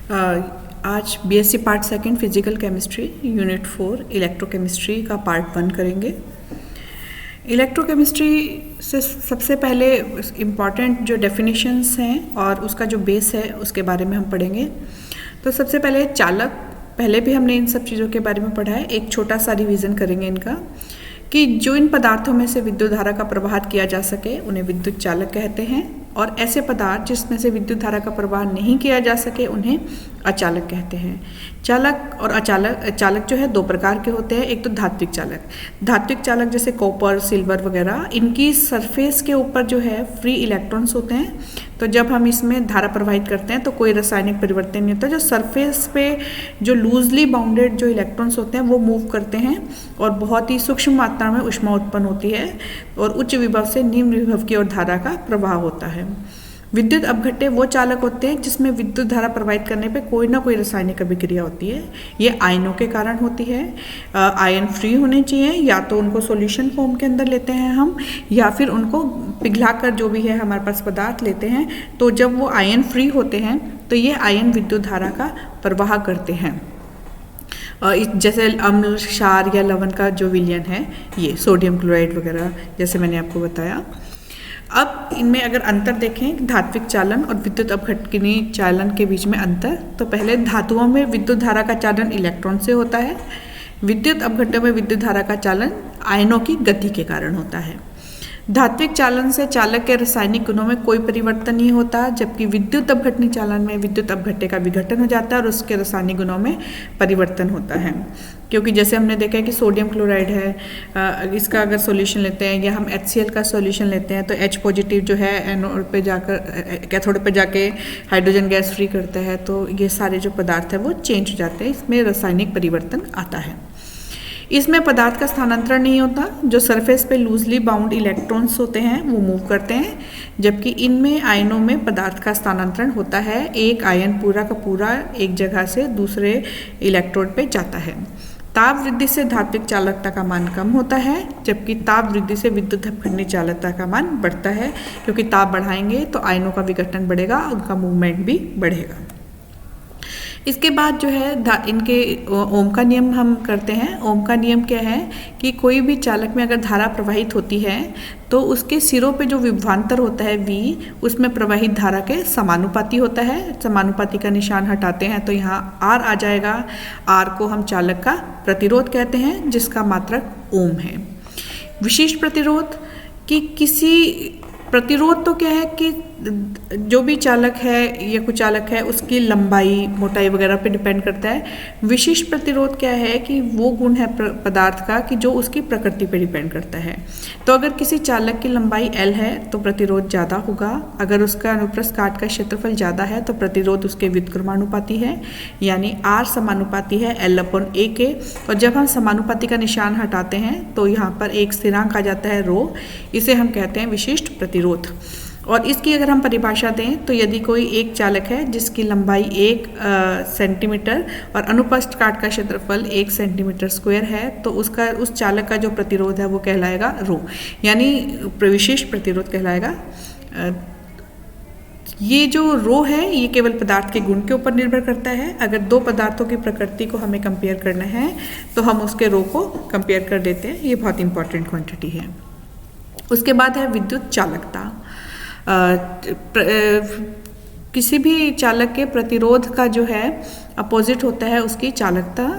आज BSc part second physical chemistry unit 4 electrochemistry का part 1 करेंगे। इलेक्ट्रोकेमिस्ट्री से सबसे पहले इम्पॉर्टेंट जो डेफिनेशंस हैं और उसका जो बेस है उसके बारे में हम पढ़ेंगे। तो सबसे पहले चालक, पहले भी हमने इन सब चीज़ों के बारे में पढ़ा है, एक छोटा सा रिवीजन करेंगे इनका कि जो इन पदार्थों में से विद्युत धारा का प्रवाह किया जा सके उन्हें विद्युत चालक कहते हैं, और ऐसे पदार्थ जिसमें से विद्युत धारा का प्रवाह नहीं किया जा सके उन्हें अचालक कहते हैं। चालक और चालक जो है दो प्रकार के होते हैं। एक तो धात्विक चालक जैसे कॉपर, सिल्वर वगैरह, इनकी सरफेस के ऊपर जो है फ्री इलेक्ट्रॉन्स होते हैं। तो जब हम इसमें धारा प्रवाहित करते हैं तो कोई रासायनिक परिवर्तन नहीं होता। जो सरफेस पे जो लूजली बाउंडेड जो इलेक्ट्रॉन्स होते हैं वो मूव करते हैं और बहुत ही सूक्ष्म मात्रा में ऊष्मा उत्पन्न होती है और उच्च विभव से निम्न विभव की ओर धारा का प्रवाह होता है। विद्युत अपघट्य वो चालक होते हैं जिसमें विद्युत धारा प्रवाहित करने पे कोई ना कोई रासायनिक अभिक्रिया होती है। ये आयनों के कारण होती है। आयन फ्री होने चाहिए, या तो उनको सॉल्यूशन फॉर्म के अंदर लेते हैं हम, या फिर उनको पिघलाकर जो भी है हमारे पास पदार्थ लेते हैं। तो जब वो आयन फ्री होते हैं तो ये आयन विद्युत धारा का प्रवाह करते हैं। जैसे अम्ल, क्षार या लवण का जो विलयन है, ये सोडियम क्लोराइड वगैरह, जैसे मैंने आपको बताया। अब इनमें अगर अंतर देखें, धात्विक चालन और विद्युत अपघटनी चालन के बीच में अंतर, तो पहले धातुओं में विद्युत धारा का चालन इलेक्ट्रॉन से होता है। विद्युत अपघट्यों में विद्युत धारा का चालन आयनों की गति के कारण होता है। धात्विक चालन से चालक के रासायनिक गुणों में कोई परिवर्तन नहीं होता, जबकि विद्युत अपघटनी चालन में विद्युत अपघट्य का विघटन हो जाता है और उसके रासायनिक गुणों में परिवर्तन होता है। क्योंकि जैसे हमने देखा है कि सोडियम क्लोराइड है, इसका अगर सॉल्यूशन लेते हैं या हम HCl का सॉल्यूशन लेते हैं तो H पॉजिटिव जो है एनोड पे जाकर कैथोड पे जाके हाइड्रोजन गैस फ्री करता है। तो ये सारे जो पदार्थ है वो चेंज हो जाते हैं, इसमें रासायनिक परिवर्तन आता है। इसमें पदार्थ का स्थानांतरण नहीं होता। जो सरफेस पे लूजली बाउंड इलेक्ट्रॉन्स होते हैं वो मूव करते हैं, जबकि इनमें आयनों में पदार्थ का स्थानांतरण होता है। एक आयन पूरा का पूरा एक जगह से दूसरे इलेक्ट्रोड पे जाता है। ताप वृद्धि से धात्विक चालकता का मान कम होता है, जबकि ताप वृद्धि से विद्युत अपघटनी चालकता का मान बढ़ता है। क्योंकि ताप बढ़ाएंगे तो आयनों का विघटन बढ़ेगा, उनका मूवमेंट भी बढ़ेगा। इसके बाद जो है इनके ओम का नियम हम करते हैं। ओम का नियम क्या है कि कोई भी चालक में अगर धारा प्रवाहित होती है तो उसके सिरों पे जो विभवांतर होता है V, उसमें प्रवाहित धारा के समानुपाती होता है। समानुपाती का निशान हटाते हैं तो यहाँ R आ जाएगा। R को हम चालक का प्रतिरोध कहते हैं, जिसका मात्रक ओम है। विशिष्ट प्रतिरोध की किसी प्रतिरोध तो क्या है कि जो भी चालक है या कुछ चालक है उसकी लंबाई, मोटाई वगैरह पे डिपेंड करता है। विशिष्ट प्रतिरोध क्या है कि वो गुण है पदार्थ का कि जो उसकी प्रकृति पे डिपेंड करता है। तो अगर किसी चालक की लंबाई L है तो प्रतिरोध ज़्यादा होगा। अगर उसका अनुप्रस्थ काट का क्षेत्रफल ज़्यादा है तो प्रतिरोध उसके व्युत्क्रमानुपाती है, यानी R समानुपाती है L/A के। और जब हम समानुपाती का निशान हटाते हैं तो यहाँ पर एक स्थिरांक आ जाता है ρ, इसे हम कहते हैं विशिष्ट प्रतिरोध। और इसकी अगर हम परिभाषा दें तो यदि कोई एक चालक है जिसकी लंबाई 1 सेंटीमीटर और अनुप्रस्थ काट का क्षेत्रफल 1 सेंटीमीटर स्क्वायर है तो उस चालक का जो प्रतिरोध है वो कहलाएगा ρ, यानी विशिष्ट प्रतिरोध कहलाएगा। ये जो ρ है ये केवल पदार्थ के गुण के ऊपर निर्भर करता है। अगर दो पदार्थों की प्रकृति को हमें कंपेयर करना है तो हम उसके ρ को कंपेयर कर देते हैं। ये बहुत इंपॉर्टेंट क्वांटिटी है। उसके बाद है विद्युत चालकता। किसी भी चालक के प्रतिरोध का जो है अपोजिट होता है उसकी चालकता।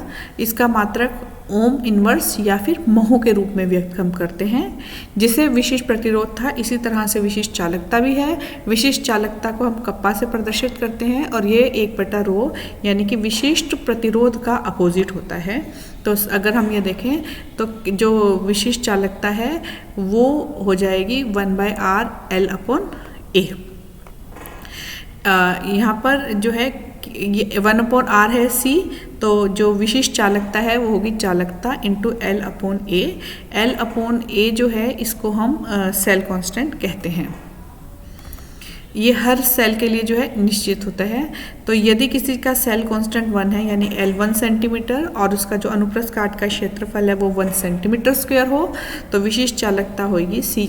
इसका मात्रक ओम इनवर्स या फिर महो के रूप में व्यक्त हम करते हैं। जिसे विशिष्ट प्रतिरोध था इसी तरह से विशिष्ट चालकता भी है। विशिष्ट चालकता को हम कप्पा से प्रदर्शित करते हैं और ये 1/ρ यानी कि विशिष्ट प्रतिरोध का अपोजिट होता है। तो अगर हम ये देखें तो जो विशिष्ट चालकता है वो हो जाएगी 1/R L/A। यहाँ पर जो है ये 1/R है C, तो जो विशिष्ट चालकता है वो होगी चालकता इंटू L/A। L/A जो है इसको हम सेल कांस्टेंट कहते हैं। ये हर सेल के लिए जो है निश्चित होता है। तो यदि किसी का सेल कांस्टेंट 1 है यानी L 1 सेंटीमीटर और उसका जो अनुप्रस्थ काट का क्षेत्रफल है वो 1 सेंटीमीटर स्क्वायर हो तो विशिष्ट चालकता होगी C।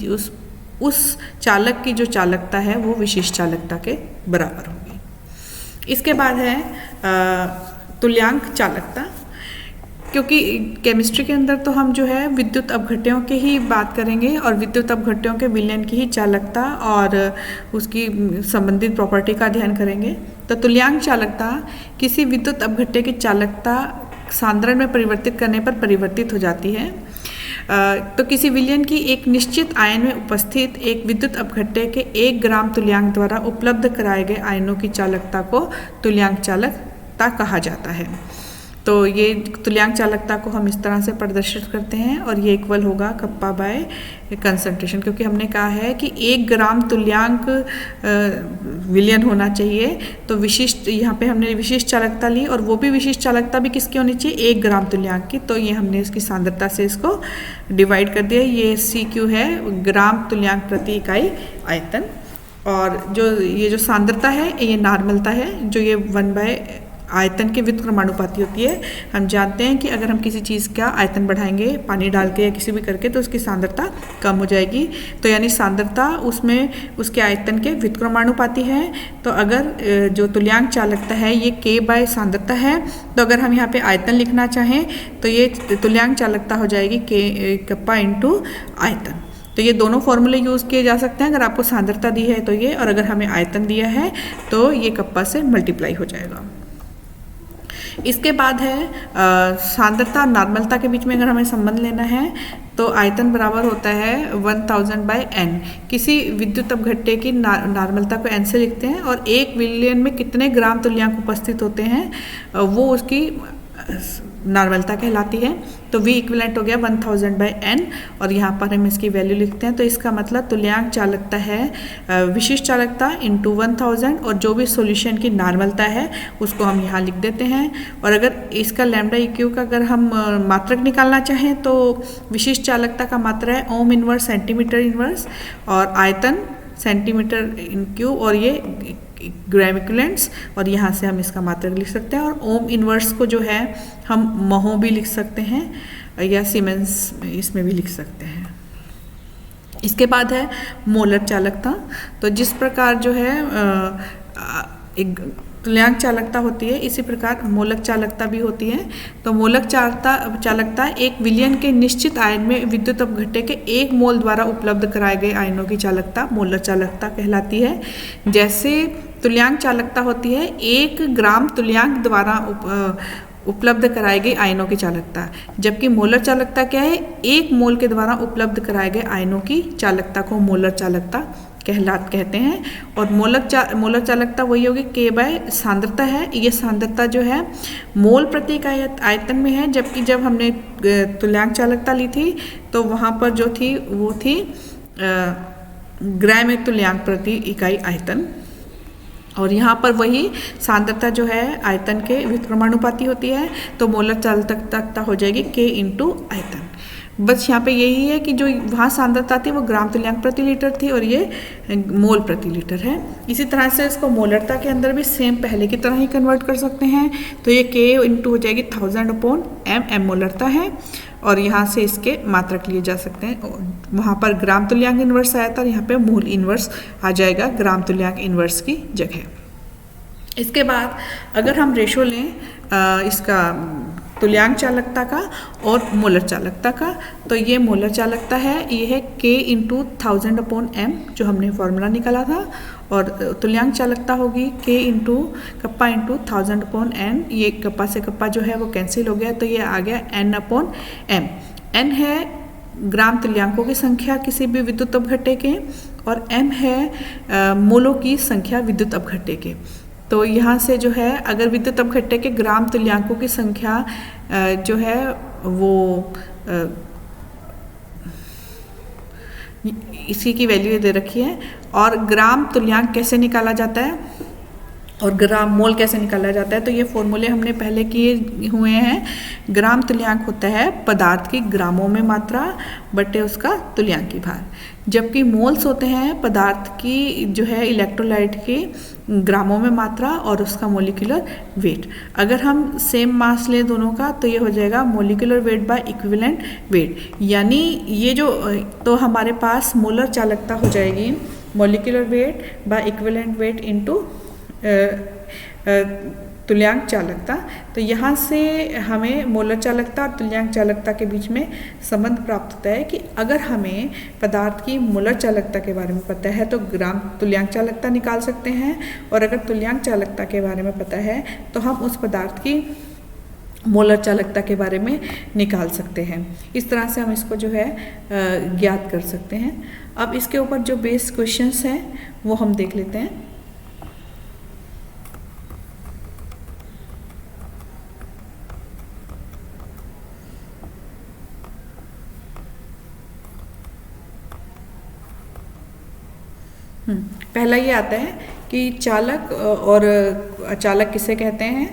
उस चालक की जो चालकता है वो विशिष्ट चालकता के बराबर होगी। इसके बाद है तुल्यांक चालकता, क्योंकि केमिस्ट्री के अंदर तो हम जो है विद्युत अपघट्यों की ही बात करेंगे और विद्युत अपघट्यों के विलयन की ही चालकता और उसकी संबंधित प्रॉपर्टी का अध्ययन करेंगे। तो तुल्यांक चालकता किसी विद्युत अपघट्य की चालकता सांद्रण में परिवर्तित करने पर परिवर्तित हो जाती है। तो किसी विलयन की एक निश्चित आयन में उपस्थित एक विद्युत अपघट्य के 1 ग्राम तुल्यांक द्वारा उपलब्ध कराए गए आयनों की चालकता को तुल्यांक चालकता कहा जाता है। तो ये तुल्यांक चालकता को हम इस तरह से प्रदर्शित करते हैं और ये इक्वल होगा कप्पा बाय कंसंट्रेशन, क्योंकि हमने कहा है कि 1 ग्राम तुल्यांक विलयन होना चाहिए। तो विशिष्ट, यहाँ पे हमने विशिष्ट चालकता ली और वो भी विशिष्ट चालकता भी किसकी होनी चाहिए, 1 ग्राम तुल्यांक की। तो ये हमने इसकी सांद्रता से इसको डिवाइड कर दिया। ये CQ है, ग्राम तुल्यांक प्रति इकाई आयतन। और ये जो सांद्रता है ये नॉर्मलता है, जो ये 1 आयतन के व्युत्क्रमानुपाती होती है। हम जानते हैं कि अगर हम किसी चीज़ का आयतन बढ़ाएंगे पानी डाल के या किसी भी करके तो उसकी सांद्रता कम हो जाएगी। तो यानी सांद्रता उसमें उसके आयतन के व्युत्क्रमानुपाती है। तो अगर जो तुल्यांक चालकता है ये K बाय सांद्रता है, तो अगर हम यहाँ पे आयतन लिखना चाहें तो ये तुल्यांक चालकता हो जाएगी K कप्पा इंटू आयतन। तो ये दोनों फॉर्मूले यूज़ किए जा सकते हैं। अगर आपको सांद्रता दी है तो ये, और अगर हमें आयतन दिया है तो ये कप्पा से मल्टीप्लाई हो जाएगा। इसके बाद है सांद्रता और नॉर्मलता के बीच में अगर हमें संबंध लेना है तो आयतन बराबर होता है 1000 बाय n। किसी विद्युत अपघट्य की नॉर्मलता को n से लिखते हैं और 1 विलयन में कितने ग्राम तुल्यांक उपस्थित होते हैं वो उसकी नॉर्मलता कहलाती है। तो V इक्विवेलेंट हो गया 1000 बाय n और यहाँ पर हम इसकी वैल्यू लिखते हैं। तो इसका मतलब तुल्यांक चालकता है विशिष्ट चालकता इंटू 1000 और जो भी सॉल्यूशन की नॉर्मलता है उसको हम यहाँ लिख देते हैं। और अगर इसका लैम्डा EQ का अगर हम मात्रक निकालना चाहें तो विशिष्ट चालकता का मात्रा है ओम इनवर्स सेंटीमीटर इनवर्स और आयतन सेंटीमीटर इन क्यूब और ये ग्राम इक्विवेलेंट्स, और यहाँ से हम इसका मात्रक लिख सकते हैं। और ओम इनवर्स को जो है हम महो भी लिख सकते हैं या सीमेंस इसमें भी लिख सकते हैं। इसके बाद है मोलर चालकता। तो जिस प्रकार जो है एक तुल्यांक चालकता होती है इसी प्रकार मोलक चालकता भी होती है। तो मोलक चालकता एक विलयन के निश्चित आयन में विद्युत अपघट्य के 1 मोल द्वारा उपलब्ध कराए गए आयनों की चालकता मोलर चालकता कहलाती है। जैसे तुल्यांक चालकता होती है 1 ग्राम तुल्यांक द्वारा उपलब्ध कराए गए आयनों की चालकता, जबकि मोलर चालकता क्या है, 1 मोल के द्वारा उपलब्ध कराए गए आयनों की चालकता को मोलर चालकता कहते हैं। और मोलर चालकता वही होगी K बाय सांद्रता है। ये सांद्रता जो है मोल प्रति इकाई आयतन में है, जबकि जब हमने तुल्यांक चालकता ली थी तो वहाँ पर जो थी वो थी ग्राम तुल्यांक प्रति इकाई आयतन। और यहाँ पर वही सांद्रता जो है आयतन के व्युत्क्रमानुपाती होती है। तो मोलर चालकता हो जाएगी K इंटू आयतन। बस यहाँ पे यही है कि जो वहाँ सांद्रता थी वो ग्राम तुल्यांक प्रति लीटर थी और ये मोल प्रति लीटर है। इसी तरह से इसको मोलरता के अंदर भी सेम पहले की तरह ही कन्वर्ट कर सकते हैं। तो ये K इंटू हो जाएगी 1000/m, m मोलरता है और यहाँ से इसके मात्रक लिए जा सकते हैं। वहाँ पर ग्राम तुल्यांक इन्वर्स आया था और यहाँ पे मोल इन्वर्स आ जाएगा ग्राम तुल्यांक इन्वर्स की जगह। इसके बाद अगर हम रेशो लें इसका तुल्यांक चालकता का और मोलर चालकता का, तो ये मोलर चालकता है, ये है K इंटू 1000/m जो हमने फॉर्मूला निकाला था। और तुल्यांक चालकता होगी K into kappa into 1000/n। ये कप्पा से कप्पा जो है वो कैंसिल हो गया, तो ये आ गया n/m। n है ग्राम तुल्यांकों की संख्या किसी भी विद्युत अपघट्य के और m है मोलों की संख्या विद्युत अपघट्य के। तो यहाँ से जो है अगर विद्युत अपघट्य के ग्राम तुल्यांकों की संख्या जो है वो इसी की वैल्यू दे रखी है। और ग्राम तुल्यांक कैसे निकाला जाता है और ग्राम मोल कैसे निकाला जाता है, तो ये फॉर्मूले हमने पहले किए हुए हैं। ग्राम तुल्यांक होता है पदार्थ की ग्रामों में मात्रा बटे उसका तुल्यांकी भार, जबकि मोल्स होते हैं पदार्थ की जो है इलेक्ट्रोलाइट की ग्रामों में मात्रा और उसका मोलिकुलर वेट। अगर हम सेम मास लें दोनों का तो ये हो जाएगा molecular weight by equivalent weight, यानी ये जो तो हमारे पास मोलर चालकता हो जाएगी molecular weight by equivalent weight into तुल्यांक चालकता। तो यहाँ से हमें मोलर चालकता और तुल्यांक चालकता के बीच में संबंध प्राप्त होता है कि अगर हमें पदार्थ की मोलर चालकता के बारे में पता है तो ग्राम तुल्यांक चालकता निकाल सकते हैं, और अगर तुल्यांक चालकता के बारे में पता है तो हम उस पदार्थ की मोलर चालकता के बारे में निकाल सकते हैं। इस तरह से हम इसको जो है ज्ञात कर सकते हैं। अब इसके ऊपर जो बेस क्वेश्चंस हैं वो हम देख लेते हैं। पहला ये आता है कि चालक और अचालक किसे कहते हैं,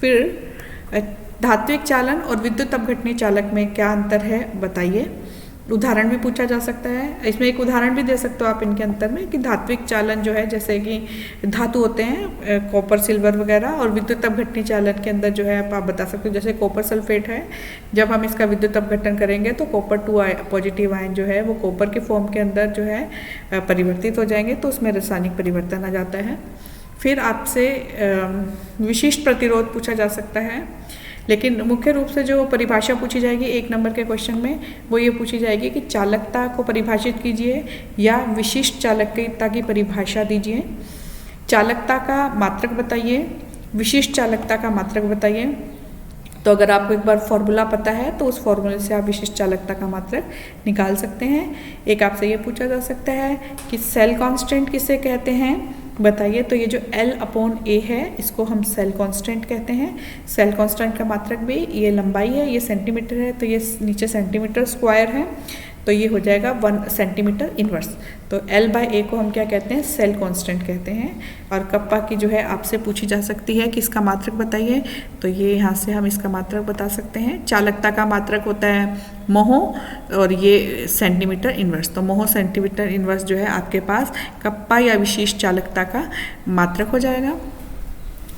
फिर धात्विक चालन और विद्युत अपघटनीय चालक में क्या अंतर है बताइए। उदाहरण भी पूछा जा सकता है, इसमें एक उदाहरण भी दे सकते हो आप इनके अंतर में कि धात्विक चालन जो है जैसे कि धातु होते हैं कॉपर सिल्वर वगैरह, और विद्युत अपघटनीय चालन के अंदर जो है आप बता सकते हो जैसे कॉपर सल्फेट है, जब हम इसका विद्युत अपघटन करेंगे तो कॉपर 2 पॉजिटिव आयन जो है वो कॉपर के फॉर्म के अंदर जो है परिवर्तित हो जाएंगे, तो उसमें रासायनिक परिवर्तन आ जाता है। फिर आपसे विशिष्ट प्रतिरोध पूछा जा सकता है, लेकिन मुख्य रूप से जो परिभाषा पूछी जाएगी 1 नंबर के क्वेश्चन में वो ये पूछी जाएगी कि चालकता को परिभाषित कीजिए या विशिष्ट चालकता की परिभाषा दीजिए। चालकता का मात्रक बताइए, विशिष्ट चालकता का मात्रक बताइए। तो अगर आपको एक बार फॉर्मूला पता है तो उस फॉर्मूले से आप विशिष्ट चालकता का मात्रक निकाल सकते हैं। एक आपसे ये पूछा जा सकता है कि सेल कांस्टेंट किसे कहते हैं बताइए। तो ये जो L/A है इसको हम सेल कांस्टेंट कहते हैं। सेल कांस्टेंट का मात्रक भी, ये लंबाई है, ये सेंटीमीटर है, तो ये नीचे सेंटीमीटर स्क्वायर है, तो ये हो जाएगा 1 सेंटीमीटर इनवर्स। तो L/A को हम क्या कहते हैं, सेल कांस्टेंट कहते हैं। और कप्पा की जो है आपसे पूछी जा सकती है कि इसका मात्रक बताइए, तो ये यहाँ से हम इसका मात्रक बता सकते हैं। चालकता का मात्रक होता है मोहो और ये सेंटीमीटर इनवर्स, तो मोहो सेंटीमीटर इनवर्स जो है आपके पास कप्पा या विशिष्ट चालकता का मात्रक हो जाएगा।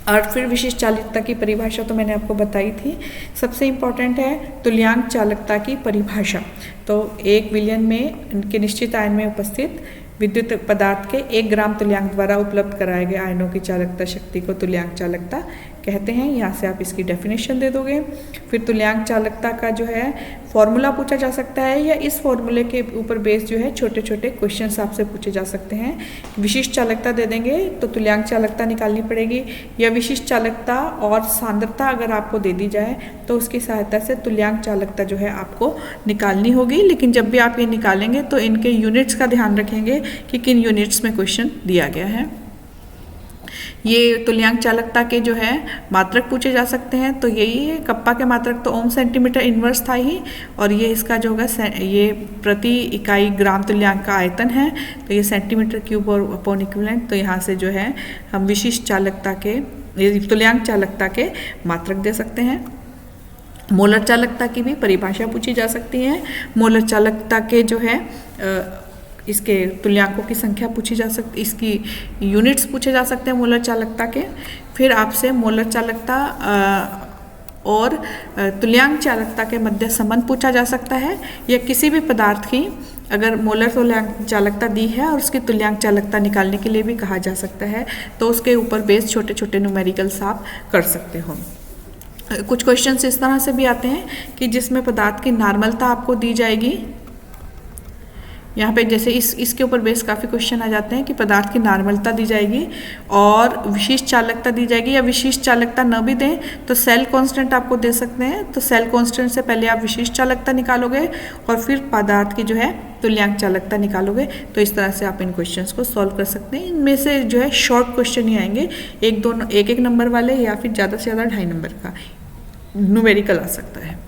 और फिर विशिष्ट चालकता की परिभाषा तो मैंने आपको बताई थी। सबसे इम्पॉर्टेंट है तुल्यांक चालकता की परिभाषा। तो 1 विलयन में इनके निश्चित आयन में उपस्थित विद्युत पदार्थ के 1 ग्राम तुल्यांक द्वारा उपलब्ध कराए गए आयनों की चालकता शक्ति को तुल्यांक चालकता कहते हैं। यहाँ से आप इसकी डेफिनेशन दे दोगे। फिर तुल्यांक चालकता का जो है फॉर्मूला पूछा जा सकता है, या इस फॉर्मूले के ऊपर बेस जो है छोटे छोटे क्वेश्चंस आपसे पूछे जा सकते हैं। विशिष्ट चालकता दे देंगे तो तुल्यांक चालकता निकालनी पड़ेगी, या विशिष्ट चालकता और सांद्रता अगर आपको दे दी जाए तो उसकी सहायता से तुल्यांक चालकता जो है आपको निकालनी होगी। लेकिन जब भी आप ये निकालेंगे तो इनके यूनिट्स का ध्यान रखेंगे कि किन यूनिट्स में क्वेश्चन दिया गया है। ये तुल्यांक चालकता के जो है मात्रक पूछे जा सकते हैं, तो यही है। कप्पा के मात्रक तो ओम सेंटीमीटर इनवर्स था ही, और ये इसका जो होगा ये प्रति इकाई ग्राम तुल्यांक का आयतन है, तो ये सेंटीमीटर क्यूब और अपॉन इक्विवेलेंट। तो यहाँ से जो है हम विशिष्ट चालकता के तुल्यांक चालकता के मात्रक दे सकते हैं। मोलर चालकता की भी परिभाषा पूछी जा सकती है। मोलर चालकता के जो है इसके तुल्यांकों की संख्या पूछी जा सकती, इसकी यूनिट्स पूछे जा सकते हैं मोलर चालकता के। फिर आपसे मोलर चालकता और तुल्यांक चालकता के मध्य संबंध पूछा जा सकता है, या किसी भी पदार्थ की अगर मोलर तुल्यांक चालकता दी है और उसकी तुल्यांक चालकता निकालने के लिए भी कहा जा सकता है, तो उसके ऊपर बेस छोटे छोटे न्यूमेरिकल्स आप कर सकते हो। कुछ क्वेश्चंस इस तरह से भी आते हैं कि जिसमें पदार्थ की नॉर्मलता आपको दी जाएगी। यहाँ पे जैसे इसके ऊपर बेस काफ़ी क्वेश्चन आ जाते हैं कि पदार्थ की नॉर्मलता दी जाएगी और विशिष्ट चालकता दी जाएगी, या विशिष्ट चालकता न भी दें तो सेल कांस्टेंट आपको दे सकते हैं। तो सेल कांस्टेंट से पहले आप विशिष्ट चालकता निकालोगे और फिर पदार्थ की जो है तुल्यांक चालकता निकालोगे। तो इस तरह से आप इन क्वेश्चंस को सॉल्व कर सकते हैं। इनमें से जो है शॉर्ट क्वेश्चन ही आएंगे, 1 नंबर वाले, या फिर ज़्यादा से ज़्यादा 2.5 नंबर का न्यूमेरिकल आ सकता है।